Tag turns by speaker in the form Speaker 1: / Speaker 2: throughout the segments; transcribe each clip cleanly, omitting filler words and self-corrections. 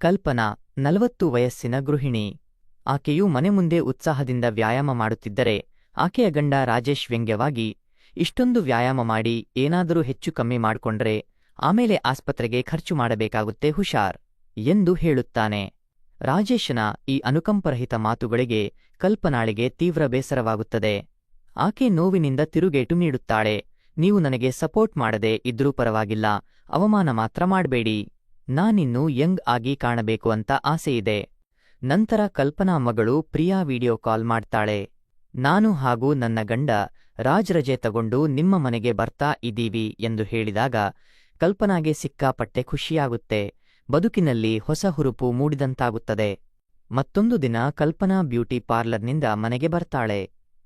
Speaker 1: ಕಲ್ಪನಾ 40 ವಯಸ್ಸಿನ ಗೃಹಿಣಿ. ಆಕೆಯು ಮನೆ ಮುಂದೆ ಉತ್ಸಾಹದಿಂದ ವ್ಯಾಯಾಮ ಮಾಡುತ್ತಿದ್ದರೆ ಆಕೆಯ ಗಂಡ ರಾಜೇಶ್ ವ್ಯಂಗ್ಯವಾಗಿ, ಇಷ್ಟೊಂದು ವ್ಯಾಯಾಮ ಮಾಡಿ ಏನಾದರೂ ಹೆಚ್ಚು ಕಮ್ಮಿ ಮಾಡ್ಕೊಂಡ್ರೆ ಆಮೇಲೆ ಆಸ್ಪತ್ರೆಗೆ ಖರ್ಚು ಮಾಡಬೇಕಾಗುತ್ತೆ ಹುಷಾರ್ ಎಂದು ಹೇಳುತ್ತಾನೆ. ರಾಜೇಶನ ಈ ಅನುಕಂಪರಹಿತ ಮಾತುಗಳಿಗೆ ಕಲ್ಪನಾಳಿಗೆ ತೀವ್ರ ಬೇಸರವಾಗುತ್ತದೆ. ಆಕೆ ನೋವಿನಿಂದ ತಿರುಗೇಟು ನೀಡುತ್ತಾಳೆ. ನೀವು ನನಗೆ ಸಪೋರ್ಟ್ ಮಾಡದೆ ಇದ್ರೂ ಪರವಾಗಿಲ್ಲ, ಅವಮಾನ ಮಾತ್ರ ಮಾಡ್ಬೇಡಿ. ನಾನಿನ್ನೂ ಯಂಗ್ ಆಗಿ ಕಾಣಬೇಕು ಅಂತ ಆಸೆಯಿದೆ. ನಂತರ ಕಲ್ಪನಾ ಮಗಳು ಪ್ರಿಯಾ ವಿಡಿಯೋ ಕಾಲ್ ಮಾಡ್ತಾಳೆ. ನಾನು ಹಾಗೂ ನನ್ನ ಗಂಡ ರಾಜ್ ರಜೆ ತಗೊಂಡು ನಿಮ್ಮ ಮನೆಗೆ ಬರ್ತಾ ಇದ್ದೀವಿ ಎಂದು ಹೇಳಿದಾಗ ಕಲ್ಪನಾಗೆ ಸಿಕ್ಕಾಪಟ್ಟೆ ಖುಷಿಯಾಗುತ್ತೆ. ಬದುಕಿನಲ್ಲಿ ಹೊಸ ಹುರುಪು ಮೂಡಿದಂತಾಗುತ್ತದೆ. ಮತ್ತೊಂದು ದಿನ ಕಲ್ಪನಾ ಬ್ಯೂಟಿ ಪಾರ್ಲರ್ನಿಂದ ಮನೆಗೆ ಬರ್ತಾಳೆ.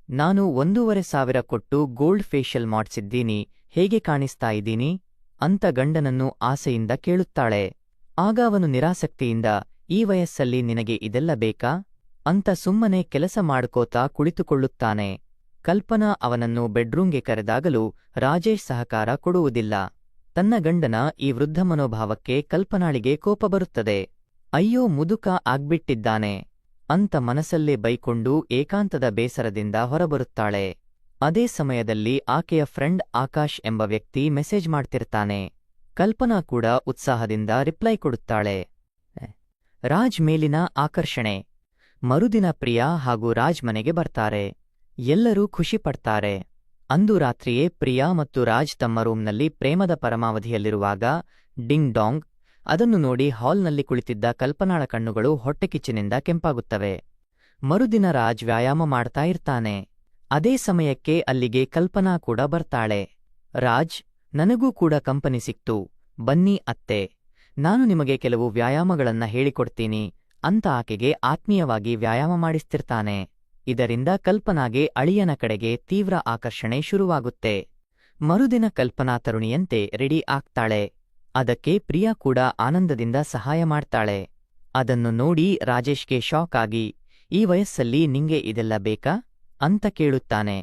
Speaker 1: ನಾನು 1,500 ಕೊಟ್ಟು ಗೋಲ್ಡ್ ಫೇಶಿಯಲ್ ಮಾಡ್ಸಿದ್ದೀನಿ, ಹೇಗೆ ಕಾಣಿಸ್ತಾ ಇದ್ದೀನಿ ಅಂತ ಗಂಡನನ್ನು ಆಸೆಯಿಂದ ಕೇಳುತ್ತಾಳೆ. ಆಗ ಅವನು ನಿರಾಸಕ್ತಿಯಿಂದ, ಈ ವಯಸ್ಸಲ್ಲಿ ನಿನಗೆ ಇದೆಲ್ಲ ಬೇಕಾ ಅಂತ ಸುಮ್ಮನೆ ಕೆಲಸ ಮಾಡ್ಕೋತಾ ಕುಳಿತುಕೊಳ್ಳುತ್ತಾನೆ. ಕಲ್ಪನಾ ಅವನನ್ನು ಬೆಡ್ರೂಂಗೆ ಕರೆದಾಗಲೂ ರಾಜೇಶ್ ಸಹಕಾರ ಕೊಡುವುದಿಲ್ಲ. ತನ್ನ ಗಂಡನ ಈ ವೃದ್ಧ ಮನೋಭಾವಕ್ಕೆ ಕಲ್ಪನಾಳಿಗೆ ಕೋಪ ಬರುತ್ತದೆ. ಅಯ್ಯೋ ಮುದುಕ ಆಗ್ಬಿಟ್ಟಿದ್ದಾನೆ ಅಂತ ಮನಸ್ಸಲ್ಲೇ ಬೈಕೊಂಡು ಏಕಾಂತದ ಬೇಸರದಿಂದ ಹೊರಬರುತ್ತಾಳೆ. ಅದೇ ಸಮಯದಲ್ಲಿ ಆಕೆಯ ಫ್ರೆಂಡ್ ಆಕಾಶ್ ಎಂಬ ವ್ಯಕ್ತಿ ಮೆಸೇಜ್ ಮಾಡ್ತಿರ್ತಾನೆ. ಕಲ್ಪನಾ ಕೂಡ ಉತ್ಸಾಹದಿಂದ ರಿಪ್ಲೈ ಕೊಡುತ್ತಾಳೆ. ರಾಜ್ ಮೇಲಿನ ಆಕರ್ಷಣೆ. ಮರುದಿನ ಪ್ರಿಯಾ ಹಾಗೂ ರಾಜ್ ಮನೆಗೆ ಬರ್ತಾರೆ. ಎಲ್ಲರೂ ಖುಷಿಪಡ್ತಾರೆ. ಅಂದು ರಾತ್ರಿಯೇ ಪ್ರಿಯಾ ಮತ್ತು ರಾಜ್ ತಮ್ಮ ರೂಂನಲ್ಲಿ ಪ್ರೇಮದ ಪರಮಾವಧಿಯಲ್ಲಿರುವಾಗ ಡಿಂಗ್ ಡಾಂಗ್ ಅದನ್ನು ನೋಡಿ ಹಾಲ್ನಲ್ಲಿ ಕುಳಿತಿದ್ದ ಕಲ್ಪನಾಳ ಕಣ್ಣುಗಳು ಹೊಟ್ಟೆಕಿಚ್ಚಿನಿಂದ ಕೆಂಪಾಗುತ್ತವೆ. ಮರುದಿನ ರಾಜ್ ವ್ಯಾಯಾಮ ಮಾಡ್ತಾ ಇರ್ತಾನೆ. ಅದೇ ಸಮಯಕ್ಕೆ ಅಲ್ಲಿಗೆ ಕಲ್ಪನಾ ಕೂಡ ಬರ್ತಾಳೆ. ರಾಜ್, ನನಗೂ ಕೂಡ ಕಂಪನಿ ಸಿಕ್ತು, ಬನ್ನಿ ಅತ್ತೆ, ನಾನು ನಿಮಗೆ ಕೆಲವು ವ್ಯಾಯಾಮಗಳನ್ನ ಹೇಳಿಕೊಡ್ತೀನಿ ಅಂತ ಆಕೆಗೆ ಆತ್ಮೀಯವಾಗಿ ವ್ಯಾಯಾಮ ಮಾಡಿಸ್ತಿರ್ತಾನೆ. ಇದರಿಂದ ಕಲ್ಪನಾಗೆ ಅಳಿಯನ ಕಡೆಗೆ ತೀವ್ರ ಆಕರ್ಷಣೆ ಶುರುವಾಗುತ್ತೆ. ಮರುದಿನ ಕಲ್ಪನಾ ತರುಣಿಯಂತೆ ರೆಡಿ ಆಗ್ತಾಳೆ. ಅದಕ್ಕೆ ಪ್ರಿಯಾ ಕೂಡ ಆನಂದದಿಂದ ಸಹಾಯ ಮಾಡ್ತಾಳೆ. ಅದನ್ನು ನೋಡಿ ರಾಜೇಶ್ಗೆ ಶಾಕ್ ಆಗಿ, ಈ ವಯಸ್ಸಲ್ಲಿ ನಿಂಗೆ ಇದೆಲ್ಲ ಬೇಕಾ ಅಂತ ಕೇಳುತ್ತಾನೆ.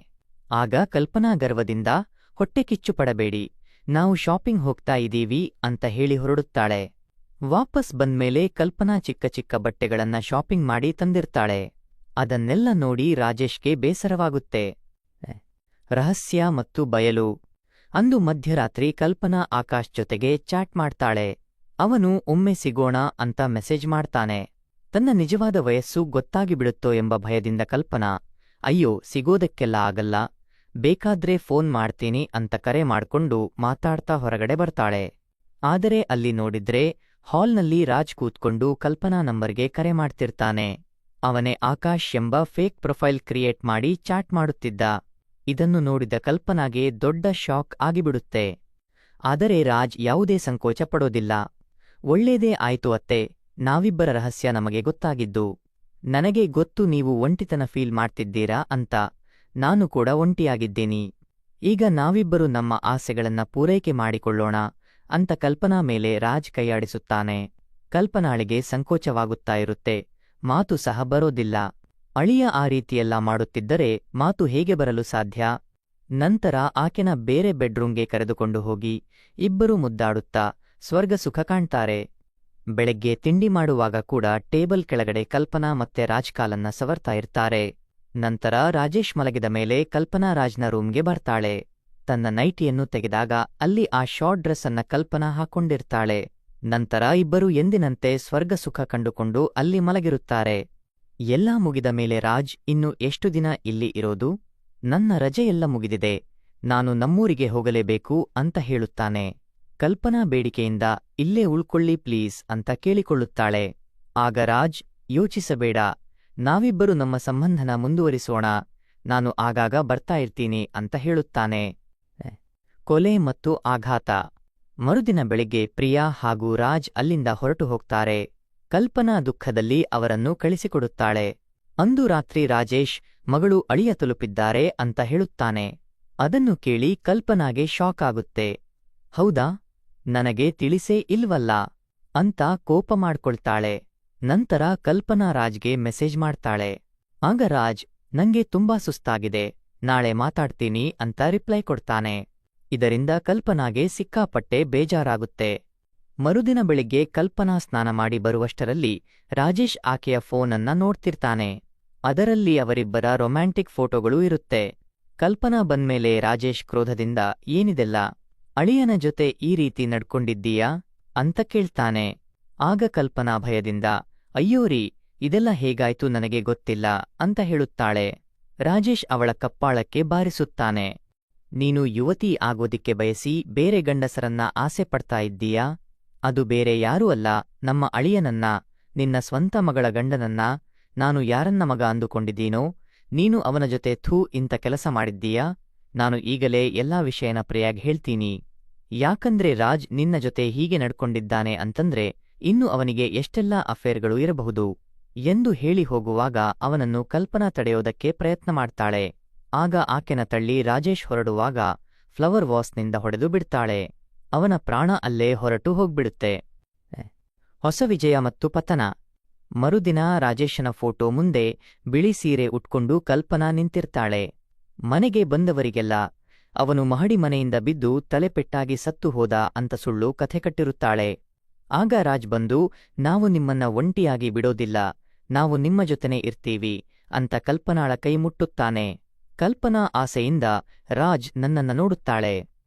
Speaker 1: ಆಗ ಕಲ್ಪನಾ ಗರ್ವದಿಂದ, ಹೊಟ್ಟೆಕಿಚ್ಚು ಪಡಬೇಡಿ, ನಾವು ಶಾಪಿಂಗ್ ಹೋಗ್ತಾ ಇದೀವಿ ಅಂತ ಹೇಳಿ ಹೊರಡುತ್ತಾಳೆ. ವಾಪಸ್ ಬಂದ್ಮೇಲೆ ಕಲ್ಪನಾ ಚಿಕ್ಕ ಚಿಕ್ಕ ಬಟ್ಟೆಗಳನ್ನ ಶಾಪಿಂಗ್ ಮಾಡಿ ತಂದಿರ್ತಾಳೆ. ಅದನ್ನೆಲ್ಲ ನೋಡಿ ರಾಜೇಶ್ಗೆ ಬೇಸರವಾಗುತ್ತೆ. ರಹಸ್ಯ ಮತ್ತು ಬಯಲು. ಅಂದು ಮಧ್ಯರಾತ್ರಿ ಕಲ್ಪನಾ ಆಕಾಶ್ ಜೊತೆಗೆ ಚಾಟ್ ಮಾಡ್ತಾಳೆ. ಅವನು ಒಮ್ಮೆ ಸಿಗೋಣ ಅಂತ ಮೆಸೇಜ್ ಮಾಡ್ತಾನೆ. ತನ್ನ ನಿಜವಾದ ವಯಸ್ಸು ಗೊತ್ತಾಗಿಬಿಡುತ್ತೋ ಎಂಬ ಭಯದಿಂದ ಕಲ್ಪನಾ, ಅಯ್ಯೋ ಸಿಗೋದಕ್ಕೆಲ್ಲ ಆಗಲ್ಲ, ಬೇಕಾದ್ರೆ ಫೋನ್ ಮಾಡ್ತೀನಿ ಅಂತ ಕರೆ ಮಾಡ್ಕೊಂಡು ಮಾತಾಡ್ತಾ ಹೊರಗಡೆ ಬರ್ತಾಳೆ. ಆದರೆ ಅಲ್ಲಿ ನೋಡಿದ್ರೆ ಹಾಲ್ನಲ್ಲಿ ರಾಜ್ ಕೂತ್ಕೊಂಡು ಕಲ್ಪನಾ ನಂಬರ್ಗೆ ಕರೆ ಮಾಡ್ತಿರ್ತಾನೆ. ಅವನೇ ಆಕಾಶ್ ಎಂಬ ಫೇಕ್ ಪ್ರೊಫೈಲ್ ಕ್ರಿಯೇಟ್ ಮಾಡಿ ಚಾಟ್ ಮಾಡುತ್ತಿದ್ದ. ಇದನ್ನು ನೋಡಿದ ಕಲ್ಪನಾಗೆ ದೊಡ್ಡ ಶಾಕ್ ಆಗಿಬಿಡುತ್ತೆ. ಆದರೆ ರಾಜ್ ಯಾವುದೇ ಸಂಕೋಚ ಪಡೋದಿಲ್ಲ. ಒಳ್ಳೇದೇ ಆಯ್ತು ಅತ್ತೆ, ನಾವಿಬ್ಬರ ರಹಸ್ಯ ನಮಗೆ ಗೊತ್ತಾಗಿದ್ದು. ನನಗೆ ಗೊತ್ತು ನೀವು ಒಂಟಿತನ ಫೀಲ್ ಮಾಡ್ತಿದ್ದೀರಾ ಅಂತ, ನಾನು ಕೂಡ ಒಂಟಿಯಾಗಿದ್ದೀನಿ. ಈಗ ನಾವಿಬ್ಬರು ನಮ್ಮ ಆಸೆಗಳನ್ನ ಪೂರೈಕೆ ಮಾಡಿಕೊಳ್ಳೋಣ ಅಂತ ಕಲ್ಪನಾ ಮೇಲೆ ರಾಜ್ ಕೈಯಾಡಿಸುತ್ತಾನೆ. ಕಲ್ಪನಾಳಿಗೆ ಸಂಕೋಚವಾಗುತ್ತಾ ಇರುತ್ತೆ, ಮಾತು ಸಹ ಬರೋದಿಲ್ಲ. ಅಳಿಯ ಆ ರೀತಿಯೆಲ್ಲ ಮಾಡುತ್ತಿದ್ದರೆ ಮಾತು ಹೇಗೆ ಬರಲು ಸಾಧ್ಯ? ನಂತರ ಆಕೆನ ಬೇರೆ ಬೆಡ್ರೂಂಗೆ ಕರೆದುಕೊಂಡು ಹೋಗಿ ಇಬ್ಬರೂ ಮುದ್ದಾಡುತ್ತಾ ಸ್ವರ್ಗ ಸುಖ ಕಾಣ್ತಾರೆ. ಬೆಳಗ್ಗೆ ತಿಂಡಿ ಮಾಡುವಾಗ ಕೂಡ ಟೇಬಲ್ ಕೆಳಗಡೆ ಕಲ್ಪನಾ ಮತ್ತೆ ರಾಜ್ ಕಾಲನ್ನ ಸವರ್ತಾ ಇರ್ತಾರೆ. ನಂತರ ರಾಜೇಶ್ ಮಲಗಿದ ಮೇಲೆ ಕಲ್ಪನಾ ರಾಜ್ನ ರೂಂಗೆ ಬರ್ತಾಳೆ. ತನ್ನ ನೈಟಿಯನ್ನು ತೆಗೆದಾಗ ಅಲ್ಲಿ ಆ ಶಾರ್ಟ್ ಡ್ರೆಸ್ ಅನ್ನ ಕಲ್ಪನಾ ಹಾಕೊಂಡಿರ್ತಾಳೆ. ನಂತರ ಇಬ್ಬರೂ ಎಂದಿನಂತೆ ಸ್ವರ್ಗ ಸುಖ ಕಂಡುಕೊಂಡು ಅಲ್ಲಿ ಮಲಗಿರುತ್ತಾರೆ. ಎಲ್ಲಾ ಮುಗಿದ ಮೇಲೆ ರಾಜ್, ಇನ್ನು ಎಷ್ಟು ದಿನ ಇಲ್ಲಿ ಇರೋದು? ನನ್ನ ರಜೆಯೆಲ್ಲ ಮುಗಿದಿದೆ, ನಾನು ನಮ್ಮೂರಿಗೆ ಹೋಗಲೇಬೇಕು ಅಂತ ಹೇಳುತ್ತಾನೆ. ಕಲ್ಪನಾ ಬೇಡಿಕೆಯಿಂದ, ಇಲ್ಲೇ ಉಳ್ಕೊಳ್ಳಿ ಪ್ಲೀಸ್ ಅಂತ ಕೇಳಿಕೊಳ್ಳುತ್ತಾಳೆ. ಆಗ ರಾಜ್, ಯೋಚಿಸಬೇಡ, ನಾವಿಬ್ಬರು ನಮ್ಮ ಸಂಬಂಧನ ಮುಂದುವರಿಸೋಣ, ನಾನು ಆಗಾಗ ಬರ್ತಾ ಇರ್ತೀನಿ ಅಂತ ಹೇಳುತ್ತಾನೆ. ಕೊಲೆ ಮತ್ತು ಆಘಾತ. ಮರುದಿನ ಬೆಳಿಗ್ಗೆ ಪ್ರಿಯಾ ಹಾಗೂ ರಾಜ್ ಅಲ್ಲಿಂದ ಹೊರಟು ಹೋಗ್ತಾರೆ. ಕಲ್ಪನಾ ದುಃಖದಲ್ಲಿ ಅವರನ್ನು ಕಳಿಸಿಕೊಡುತ್ತಾಳೆ. ಅಂದು ರಾತ್ರಿ ರಾಜೇಶ್ ಮಗಳು ಅಳಿಯ ತಲುಪಿದ್ದಾರೆ ಅಂತ ಹೇಳುತ್ತಾನೆ. ಅದನ್ನು ಕೇಳಿ ಕಲ್ಪನಾಗೆ ಶಾಕ್ ಆಗುತ್ತೆ. ಹೌದಾ, ನನಗೆ ತಿಳಿಸೇ ಇಲ್ವಲ್ಲ ಅಂತ ಕೋಪ ಮಾಡ್ಕೊಳ್ತಾಳೆ. ನಂತರ ಕಲ್ಪನಾ ರಾಜ್ಗೆ ಮೆಸೇಜ್ ಮಾಡ್ತಾಳೆ. ಆಗ ರಾಜ್, ನಂಗೆ ತುಂಬಾ ಸುಸ್ತಾಗಿದೆ, ನಾಳೆ ಮಾತಾಡ್ತೀನಿ ಅಂತ ರಿಪ್ಲೈ ಕೊಡ್ತಾನೆ. ಇದರಿಂದ ಕಲ್ಪನಾಗೆ ಸಿಕ್ಕಾಪಟ್ಟೆ ಬೇಜಾರಾಗುತ್ತೆ. ಮರುದಿನ ಬೆಳಿಗ್ಗೆ ಕಲ್ಪನಾ ಸ್ನಾನ ಮಾಡಿ ಬರುವಷ್ಟರಲ್ಲಿ ರಾಜೇಶ್ ಆಕೆಯ ಫೋನನ್ನ ನೋಡ್ತಿರ್ತಾನೆ. ಅದರಲ್ಲಿ ಅವರಿಬ್ಬರ ರೊಮ್ಯಾಂಟಿಕ್ ಫೋಟೋಗಳೂ ಇರುತ್ತೆ. ಕಲ್ಪನಾ ಬಂದ್ಮೇಲೆ ರಾಜೇಶ್ ಕ್ರೋಧದಿಂದ ಏನಿದೆಲ್ಲ, ಅಳಿಯನ ಜೊತೆ ಈ ರೀತಿ ನಡ್ಕೊಂಡಿದ್ದೀಯಾ ಅಂತ ಕೇಳ್ತಾನೆ. ಆಗ ಕಲ್ಪನಾ ಭಯದಿಂದ ಅಯ್ಯೋರಿ, ಇದೆಲ್ಲ ಹೇಗಾಯ್ತು ನನಗೆ ಗೊತ್ತಿಲ್ಲ ಅಂತ ಹೇಳುತ್ತಾಳೆ. ರಾಜೇಶ್ ಅವಳ ಕಪ್ಪಾಳಕ್ಕೆ ಬಾರಿಸುತ್ತಾನೆ. ನೀನು ಯುವತಿ ಆಗೋದಿಕ್ಕೆ ಬಯಸಿ ಬೇರೆ ಗಂಡಸರನ್ನ ಆಸೆ ಪಡ್ತಾ ಇದ್ದೀಯಾ? ಅದು ಬೇರೆ ಯಾರೂ ಅಲ್ಲ, ನಮ್ಮ ಅಳಿಯನನ್ನ, ನಿನ್ನ ಸ್ವಂತ ಮಗಳ ಗಂಡನನ್ನ. ನಾನು ಯಾರನ್ನ ಮಗ ಅಂದುಕೊಂಡಿದ್ದೀನೋ, ನೀನು ಅವನ ಜೊತೆ ಇಂಥ ಕೆಲಸ ಮಾಡಿದ್ದೀಯಾ? ನಾನು ಈಗಲೇ ಎಲ್ಲಾ ವಿಷಯನ ಪ್ರಿಯಾಗ್ ಹೇಳ್ತೀನಿ. ಯಾಕಂದ್ರೆ ರಾಜ್ ನಿನ್ನ ಜೊತೆ ಹೀಗೆ ನಡ್ಕೊಂಡಿದ್ದಾನೆ ಅಂತಂದ್ರೆ ಇನ್ನು ಅವನಿಗೆ ಎಷ್ಟೆಲ್ಲಾ ಅಫೇರ್ಗಳು ಇರಬಹುದು ಎಂದು ಹೇಳಿ ಹೋಗುವಾಗ ಅವನನ್ನು ಕಲ್ಪನಾ ತಡೆಯೋದಕ್ಕೆ ಪ್ರಯತ್ನ ಮಾಡ್ತಾಳೆ. ಆಗ ಆಕೆನ ತಳ್ಳಿ ರಾಜೇಶ್ ಹೊರಡುವಾಗ ಫ್ಲವರ್ ವಾಸ್ನಿಂದ ಹೊಡೆದು ಬಿಡ್ತಾಳೆ. ಅವನ ಪ್ರಾಣ ಅಲ್ಲೇ ಹೊರಟು ಹೋಗ್ಬಿಡುತ್ತೆ. ಹೊಸ ವಿಜಯ ಮತ್ತು ಪತನ. ಮರುದಿನ ರಾಜೇಶನ ಫೋಟೋ ಮುಂದೆ ಬಿಳಿ ಸೀರೆ ಉಟ್ಕೊಂಡು ಕಲ್ಪನಾ ನಿಂತಿರ್ತಾಳೆ. ಮನೆಗೆ ಬಂದವರಿಗೆಲ್ಲ ಅವನು ಮಹಡಿ ಮನೆಯಿಂದ ಬಿದ್ದು ತಲೆಪೆಟ್ಟಾಗಿ ಸತ್ತು ಹೋದ ಅಂತ ಸುಳ್ಳು ಕಥೆ ಕಟ್ಟಿರುತ್ತಾಳೆ. ಆಗ ರಾಜ್ ಬಂದು, ನಾವು ನಿಮ್ಮನ್ನ ಒಂಟಿಯಾಗಿ ಬಿಡೋದಿಲ್ಲ, ನಾವು ನಿಮ್ಮ ಜೊತೆನೇ ಇರ್ತೀವಿ ಅಂತ ಕಲ್ಪನಾಳ ಕೈ ಮುಟ್ಟುತ್ತಾನೆ. ಕಲ್ಪನಾ ಆಸೆಯಿಂದ ರಾಜ್ ನನ್ನನ್ನ ನೋಡುತ್ತಾಳೆ.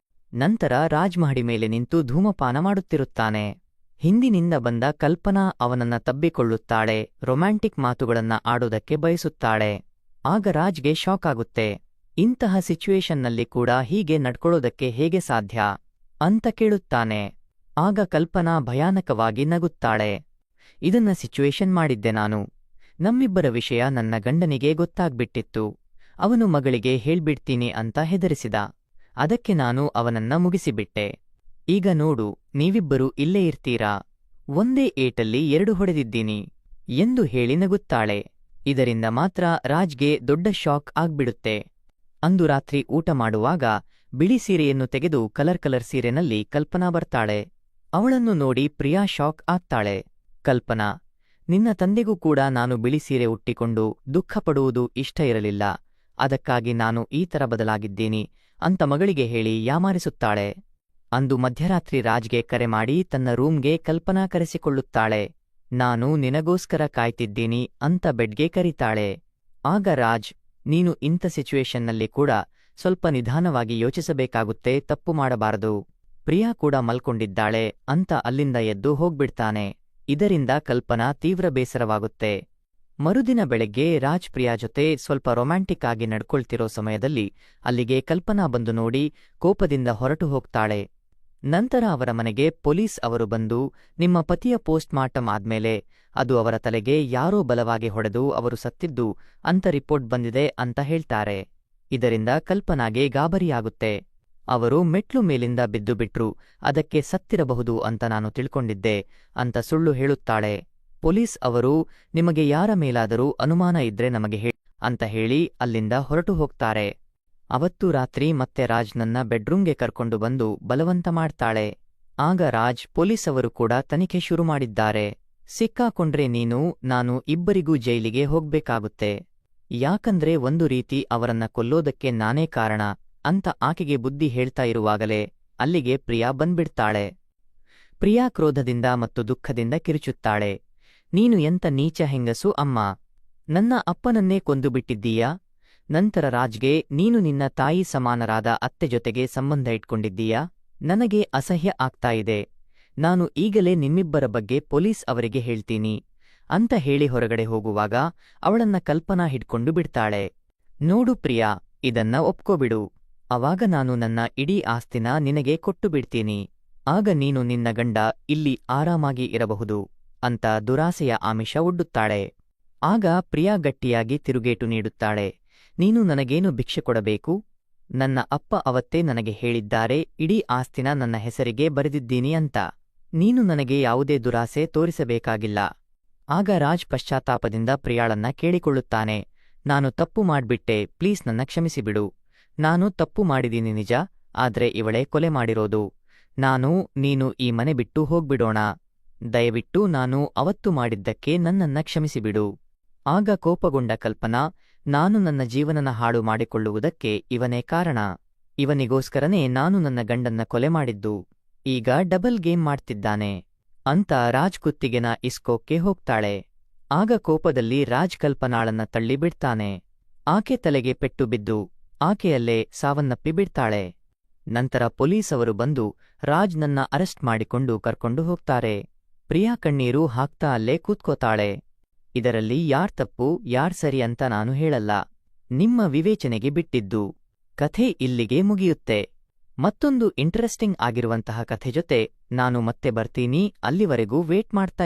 Speaker 1: ನಂತರ ರಾಜ್ ಮಹಡಿ ಮೇಲೆ ನಿಂತು ಧೂಮಪಾನ ಮಾಡುತ್ತಿರುತ್ತಾನೆ. ಹಿಂದಿನಿಂದ ಬಂದ ಕಲ್ಪನಾ ಅವನನ್ನ ತಬ್ಬಿಕೊಳ್ಳುತ್ತಾಳೆ, ರೊಮ್ಯಾಂಟಿಕ್ ಮಾತುಗಳನ್ನ ಆಡೋದಕ್ಕೆ ಬಯಸುತ್ತಾಳೆ. ಆಗ ರಾಜ್ಗೆ ಶಾಕ್ ಆಗುತ್ತೆ. ಇಂತಹ ಸಿಚುವೇಶನ್ನಲ್ಲಿ ಕೂಡ ಹೀಗೆ ನಡ್ಕೊಳ್ಳೋದಕ್ಕೆ ಹೇಗೆ ಸಾಧ್ಯ ಅಂತ ಕೇಳುತ್ತಾನೆ. ಆಗ ಕಲ್ಪನಾ ಭಯಾನಕವಾಗಿ ನಗುತ್ತಾಳೆ. ಇದನ್ನ ಸಿಚುವೇಶನ್ ಮಾಡಿದ್ದೆ ನಾನು. ನಮ್ಮಿಬ್ಬರ ವಿಷಯ ನನ್ನ ಗಂಡನಿಗೆ ಗೊತ್ತಾಗ್ಬಿಟ್ಟಿತ್ತು. ಅವನು ಮಗಳಿಗೆ ಹೇಳ್ಬಿಡ್ತೀನಿ ಅಂತ ಹೆದರಿಸಿದ. ಅದಕ್ಕೆ ನಾನು ಅವನನ್ನ ಮುಗಿಸಿಬಿಟ್ಟೆ. ಈಗ ನೋಡು, ನೀವಿಬ್ಬರೂ ಇಲ್ಲೇ ಇರ್ತೀರಾ. ಒಂದೇ ಏಟಲ್ಲಿ 2 ಹೊಡೆದಿದ್ದೀನಿ ಎಂದು ಹೇಳಿ ನಗುತ್ತಾಳೆ. ಇದರಿಂದ ಮಾತ್ರ ರಾಜ್ಗೆ ದೊಡ್ಡ ಶಾಕ್ ಆಗ್ಬಿಡುತ್ತೆ. ಅಂದು ರಾತ್ರಿ ಊಟ ಮಾಡುವಾಗ ಬಿಳಿ ಸೀರೆಯನ್ನು ತೆಗೆದು ಕಲರ್ ಸೀರೆನಲ್ಲಿ ಕಲ್ಪನಾ ಬರ್ತಾಳೆ. ಅವಳನ್ನು ನೋಡಿ ಪ್ರಿಯಾ ಶಾಕ್ ಆಗ್ತಾಳೆ. ಕಲ್ಪನಾ, ನಿನ್ನ ತಂದೆಗೂ ಕೂಡ ನಾನು ಬಿಳಿ ಸೀರೆ ಉಟ್ಟಿಕೊಂಡು ದುಃಖಪಡುವುದು ಇಷ್ಟ ಇರಲಿಲ್ಲ, ಅದಕ್ಕಾಗಿ ನಾನು ಈ ತರ ಬದಲಾಗಿದ್ದೀನಿ ಅಂತ ಮಗಳಿಗೆ ಹೇಳಿ ಯಾಮಾರಿಸುತ್ತಾಳೆ. ಅಂದು ಮಧ್ಯರಾತ್ರಿ ರಾಜ್ಗೆ ಕರೆ ಮಾಡಿ ತನ್ನ ರೂಮ್ಗೆ ಕಲ್ಪನಾ ಕರೆಸಿಕೊಳ್ಳುತ್ತಾಳೆ. ನಾನು ನಿನಗೋಸ್ಕರ ಕಾಯ್ತಿದ್ದೀನಿ ಅಂತ ಬೆಡ್ಗೆ ಕರೀತಾಳೆ. ಆಗ ರಾಜ್, ನೀನು ಇಂಥ ಸಿಚುವೇಶನ್ನಲ್ಲಿ ಕೂಡ ಸ್ವಲ್ಪ ನಿಧಾನವಾಗಿ ಯೋಚಿಸಬೇಕಾಗುತ್ತೆ, ತಪ್ಪು ಮಾಡಬಾರದು. ಪ್ರಿಯಾ ಕೂಡ ಮಲ್ಕೊಂಡಿದ್ದಾಳೆ ಅಂತ ಅಲ್ಲಿಂದ ಎದ್ದು ಹೋಗ್ಬಿಡ್ತಾನೆ. ಇದರಿಂದ ಕಲ್ಪನಾ ತೀವ್ರ ಬೇಸರವಾಗುತ್ತೆ. ಮರುದಿನ ಬೆಳಗ್ಗೆ ರಾಜ್ ಪ್ರಿಯಾ ಜೊತೆ ಸ್ವಲ್ಪ ರೊಮ್ಯಾಂಟಿಕ್ ಆಗಿ ನಡ್ಕೊಳ್ತಿರೋ ಸಮಯದಲ್ಲಿ ಅಲ್ಲಿಗೆ ಕಲ್ಪನಾ ಬಂದು ನೋಡಿ ಕೋಪದಿಂದ ಹೊರಟು ಹೋಗ್ತಾಳೆ. ನಂತರ ಅವರ ಮನೆಗೆ ಪೊಲೀಸ್ ಅವರು ಬಂದು, ನಿಮ್ಮ ಪತಿಯ ಪೋಸ್ಟ್ ಮಾರ್ಟಮ್ ಆದ್ಮೇಲೆ ಅದು ಅವರ ತಲೆಗೆ ಯಾರೋ ಬಲವಾಗಿ ಹೊಡೆದು ಅವರು ಸತ್ತಿದ್ದು ಅಂತ ರಿಪೋರ್ಟ್ ಬಂದಿದೆ ಅಂತ ಹೇಳ್ತಾರೆ. ಇದರಿಂದ ಕಲ್ಪನಾಗೆ ಗಾಬರಿಯಾಗುತ್ತೆ. ಅವರು ಮೆಟ್ಲು ಮೇಲಿಂದ ಬಿದ್ದು ಬಿಟ್ರು, ಅದಕ್ಕೆ ಸತ್ತಿರಬಹುದು ಅಂತ ನಾನು ತಿಳ್ಕೊಂಡಿದ್ದೆ ಅಂತ ಸುಳ್ಳು ಹೇಳುತ್ತಾಳೆ. ಪೊಲೀಸ್ ಅವರು, ನಿಮಗೆ ಯಾರ ಮೇಲಾದರೂ ಅನುಮಾನ ಇದ್ರೆ ನಮಗೆ ಹೇಳಿ ಅಂತ ಹೇಳಿ ಅಲ್ಲಿಂದ ಹೊರಟು ಹೋಗ್ತಾರೆ. ಅವತ್ತು ರಾತ್ರಿ ಮತ್ತೆ ರಾಜ್ ನನ್ನ ಬೆಡ್ರೂಮ್ಗೆ ಕರ್ಕೊಂಡು ಬಂದು ಬಲವಂತ ಮಾಡ್ತಾಳೆ. ಆಗ ರಾಜ್, ಪೊಲೀಸ್ ಅವರು ಕೂಡ ತನಿಖೆ ಶುರು ಮಾಡಿದ್ದಾರೆ. ಸಿಕ್ಕಾಕೊಂಡ್ರೆ ನಾನು ಇಬ್ಬರಿಗೂ ಜೈಲಿಗೆ ಹೋಗ್ಬೇಕಾಗುತ್ತೆ. ಯಾಕಂದ್ರೆ ಒಂದು ರೀತಿ ಅವರನ್ನ ಕೊಲ್ಲೋದಕ್ಕೆ ನಾನೇ ಕಾರಣ ಅಂತ ಆಕೆಗೆ ಬುದ್ಧಿ ಹೇಳ್ತಾ ಇರುವಾಗಲೇ ಅಲ್ಲಿಗೆ ಪ್ರಿಯಾ ಬಂದ್ಬಿಡ್ತಾಳೆ. ಪ್ರಿಯಾ ಕ್ರೋಧದಿಂದ ಮತ್ತು ದುಃಖದಿಂದ ಕಿರುಚುತ್ತಾಳೆ. ನೀನು ಎಂತ ನೀಚ ಹೆಂಗಸು ಅಮ್ಮ, ನನ್ನ ಅಪ್ಪನನ್ನೇ ಕೊಂದುಬಿಟ್ಟಿದ್ದೀಯಾ? ನಂತರ ರಾಜ್ಗೆ, ನೀನು ನಿನ್ನ ತಾಯಿ ಸಮಾನರಾದ ಅತ್ತೆ ಜೊತೆಗೆ ಸಂಬಂಧ ಇಟ್ಕೊಂಡಿದ್ದೀಯಾ? ನನಗೆ ಅಸಹ್ಯ ಆಗ್ತಾ ಇದೆ. ನಾನು ಈಗಲೇ ನಿಮ್ಮಿಬ್ಬರ ಬಗ್ಗೆ ಪೊಲೀಸ್ ಅವರಿಗೆ ಹೇಳ್ತೀನಿ ಅಂತ ಹೇಳಿ ಹೊರಗಡೆ ಹೋಗುವಾಗ ಅವಳನ್ನ ಕಲ್ಪನಾ ಹಿಡ್ಕೊಂಡು ಬಿಡ್ತಾಳೆ. ನೋಡು ಪ್ರಿಯಾ, ಇದನ್ನ ಒಪ್ಕೋಬಿಡು. ಅವಾಗ ನಾನು ನನ್ನ ಇಡೀ ಆಸ್ತಿನ ನಿನಗೆ ಕೊಟ್ಟು ಬಿಡ್ತೀನಿ. ಆಗ ನೀನು ನಿನ್ನ ಗಂಡ ಇಲ್ಲಿ ಆರಾಮಾಗಿ ಇರಬಹುದು ಅಂತ ದುರಾಸೆಯ ಆಮಿಷ ಒಡ್ಡುತ್ತಾಳೆ. ಆಗ ಪ್ರಿಯಾ ಗಟ್ಟಿಯಾಗಿ ತಿರುಗೇಟು ನೀಡುತ್ತಾಳೆ. ನೀನು ನನಗೇನು ಭಿಕ್ಷೆ ಕೊಡಬೇಕು? ನನ್ನ ಅಪ್ಪ ಅವತ್ತೇ ನನಗೆ ಹೇಳಿದ್ದಾರೆ, ಇಡೀ ಆಸ್ತಿನ ನನ್ನ ಹೆಸರಿಗೆ ಬರೆದಿದ್ದೀನಿ ಅಂತ. ನೀನು ನನಗೆ ಯಾವುದೇ ದುರಾಸೆ ತೋರಿಸಬೇಕಾಗಿಲ್ಲ. ಆಗ ರಾಜ್ ಪಶ್ಚಾತ್ತಾಪದಿಂದ ಪ್ರಿಯಾಳನ್ನ ಕೇಳಿಕೊಳ್ಳುತ್ತಾನೆ. ನಾನು ತಪ್ಪು ಮಾಡ್ಬಿಟ್ಟೆ, ಪ್ಲೀಸ್ ನನ್ನ ಕ್ಷಮಿಸಿಬಿಡು. ನಾನು ತಪ್ಪು ಮಾಡಿದೀನಿ ನಿಜ, ಆದ್ರೆ ಇವಳೇ ಕೊಲೆ ಮಾಡಿರೋದು. ನೀನು ಈ ಮನೆ ಬಿಟ್ಟು ಹೋಗ್ಬಿಡೋಣ. ದಯವಿಟ್ಟು ನಾನು ಅವತ್ತು ಮಾಡಿದ್ದಕ್ಕೆ ನನ್ನನ್ನ ಕ್ಷಮಿಸಿಬಿಡು. ಆಗ ಕೋಪಗೊಂಡ ಕಲ್ಪನಾ, ನಾನು ನನ್ನ ಜೀವನನ ಹಾಳು ಮಾಡಿಕೊಳ್ಳುವುದಕ್ಕೆ ಇವನೇ ಕಾರಣ. ಇವನಿಗೋಸ್ಕರನೇ ನಾನು ನನ್ನ ಗಂಡನ್ನ ಕೊಲೆ ಮಾಡಿದ್ದು. ಈಗ ಡಬಲ್ ಗೇಮ್ ಮಾಡ್ತಿದ್ದಾನೆ. ಅಂತ ರಾಜ್ ಕುತ್ತಿಗೆನ ಇಸ್ಕೋಕ್ಕೆ ಹೋಗ್ತಾಳೆ. ಆಗ ಕೋಪದಲ್ಲಿ ರಾಜ್ ಕಲ್ಪನಾಳನ್ನ ತಳ್ಳಿಬಿಡ್ತಾನೆ. ಆಕೆ ತಲೆಗೆ ಪೆಟ್ಟು ಬಿದ್ದು ಆಕೆಯಲ್ಲೇ ಸಾವನ್ನಪ್ಪಿಬಿಡ್ತಾಳೆ. ನಂತರ ಪೊಲೀಸವರು ಬಂದು ರಾಜ್ನನ್ನ ಅರೆಸ್ಟ್ ಮಾಡಿಕೊಂಡು ಕರ್ಕೊಂಡು ಹೋಗ್ತಾರೆ. ಪ್ರಿಯಾ ಕಣ್ಣೀರು ಹಾಕ್ತಾ ಅಲ್ಲೇ ಕೂತ್ಕೋತಾಳೆ. ಇದರಲ್ಲಿ ಯಾರ್ ತಪ್ಪು ಯಾರ್ ಸರಿ ಅಂತ ನಾನು ಹೇಳಲ್ಲ, ನಿಮ್ಮ ವಿವೇಚನೆಗೆ ಬಿಟ್ಟಿದ್ದು. ಕಥೆ ಇಲ್ಲಿಗೆ ಮುಗಿಯುತ್ತೆ. ಮತ್ತೊಂದು ಇಂಟ್ರೆಸ್ಟಿಂಗ್ ಆಗಿರುವಂತಹ ಕಥೆ ಜೊತೆ ನಾನು ಮತ್ತೆ ಬರ್ತೀನಿ. ಅಲ್ಲಿವರೆಗೂ ವೇಟ್ ಮಾಡ್ತಾ